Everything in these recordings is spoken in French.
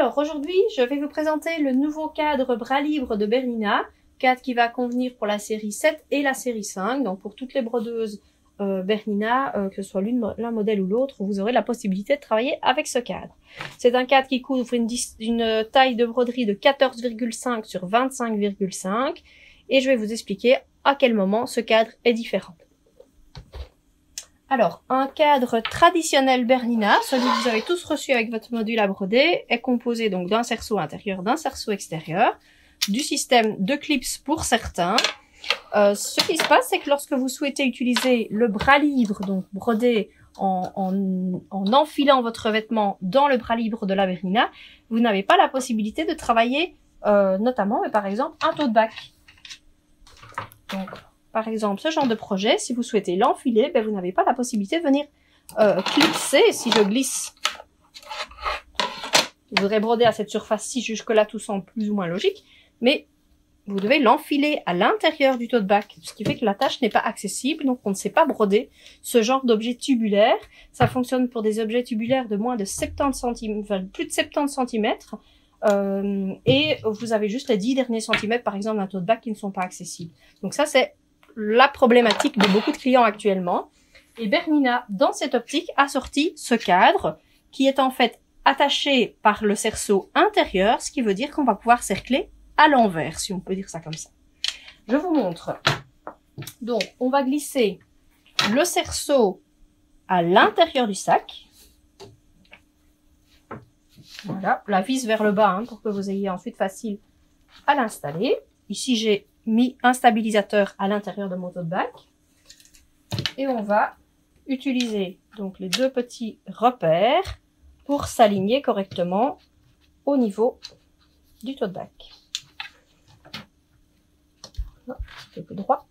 Alors aujourd'hui, je vais vous présenter le nouveau cadre bras libre de Bernina, cadre qui va convenir pour la série 7 et la série 5. Donc pour toutes les brodeuses Bernina, que ce soit l'un modèle ou l'autre, vous aurez la possibilité de travailler avec ce cadre. C'est un cadre qui couvre une taille de broderie de 14,5 sur 25,5 et je vais vous expliquer à quel moment ce cadre est différent. Alors, un cadre traditionnel Bernina, celui que vous avez tous reçu avec votre module à broder, est composé donc d'un cerceau intérieur, d'un cerceau extérieur, du système de clips pour certains. Ce qui se passe, c'est que lorsque vous souhaitez utiliser le bras libre, donc broder en enfilant votre vêtement dans le bras libre de la Bernina, vous n'avez pas la possibilité de travailler notamment, par exemple, un tote bag. Donc, par exemple, ce genre de projet, si vous souhaitez l'enfiler, vous n'avez pas la possibilité de venir clipser. Si je glisse, vous voudrez broder à cette surface-ci, jusque-là tout semble plus ou moins logique, mais vous devez l'enfiler à l'intérieur du tote bag, ce qui fait que la tâche n'est pas accessible, donc on ne sait pas broder ce genre d'objet tubulaire. Ça fonctionne pour des objets tubulaires de moins de 70 cm, enfin plus de 70 cm, et vous avez juste les 10 derniers centimètres, par exemple, d'un tote bag qui ne sont pas accessibles. Donc ça, c'est la problématique de beaucoup de clients actuellement. Et Bernina, dans cette optique, a sorti ce cadre qui est en fait attaché par le cerceau intérieur, ce qui veut dire qu'on va pouvoir cercler à l'envers, si on peut dire ça comme ça. Je vous montre. Donc, on va glisser le cerceau à l'intérieur du sac. Voilà, la vis vers le bas, pour que vous ayez ensuite facile à l'installer. Ici, j'ai mis un stabilisateur à l'intérieur de mon tote bag. Et on va utiliser donc les deux petits repères pour s'aligner correctement au niveau du tote bag. Un petit peu droit.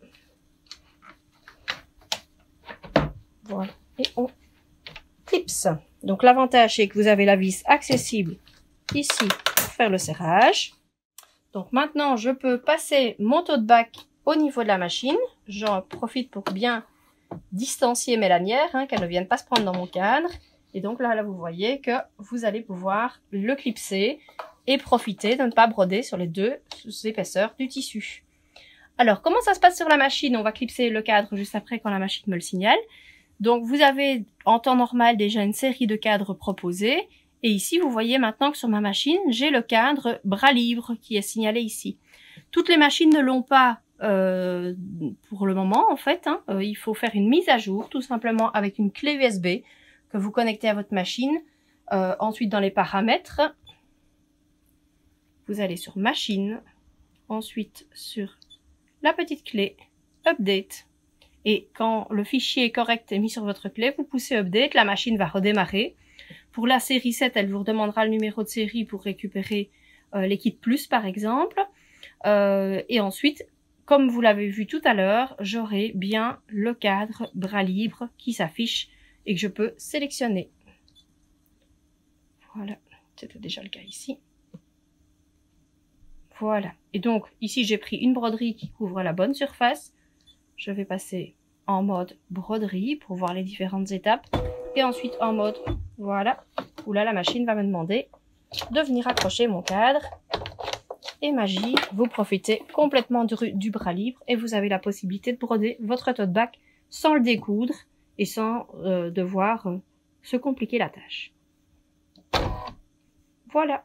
Voilà. Et on clipse. Donc l'avantage, c'est que vous avez la vis accessible ici pour faire le serrage. Donc maintenant, je peux passer mon tote bag au niveau de la machine. J'en profite pour bien distancier mes lanières, qu'elles ne viennent pas se prendre dans mon cadre. Et donc là, vous voyez que vous allez pouvoir le clipser et profiter de ne pas broder sur les deux épaisseurs du tissu. Alors, comment ça se passe sur la machine? On va clipser le cadre juste après quand la machine me le signale. Donc, vous avez en temps normal déjà une série de cadres proposés. Et ici, vous voyez maintenant que sur ma machine, j'ai le cadre bras libre qui est signalé ici. Toutes les machines ne l'ont pas pour le moment, en fait. Il faut faire une mise à jour, tout simplement avec une clé USB que vous connectez à votre machine. Ensuite, dans les paramètres, vous allez sur Machine, ensuite sur la petite clé Update. Et quand le fichier est correct et mis sur votre clé, vous poussez Update, la machine va redémarrer. Pour la série 7, elle vous redemandera le numéro de série pour récupérer les kits plus, par exemple. Et ensuite, comme vous l'avez vu tout à l'heure, j'aurai bien le cadre bras libre qui s'affiche et que je peux sélectionner. Voilà, c'était déjà le cas ici. Voilà. Et donc, ici, j'ai pris une broderie qui couvre la bonne surface. Je vais passer en mode broderie pour voir les différentes étapes. Et ensuite en mode, voilà, où là, la machine va me demander de venir accrocher mon cadre. Et magie, vous profitez complètement du bras libre et vous avez la possibilité de broder votre tote bag sans le découdre et sans devoir se compliquer la tâche. Voilà.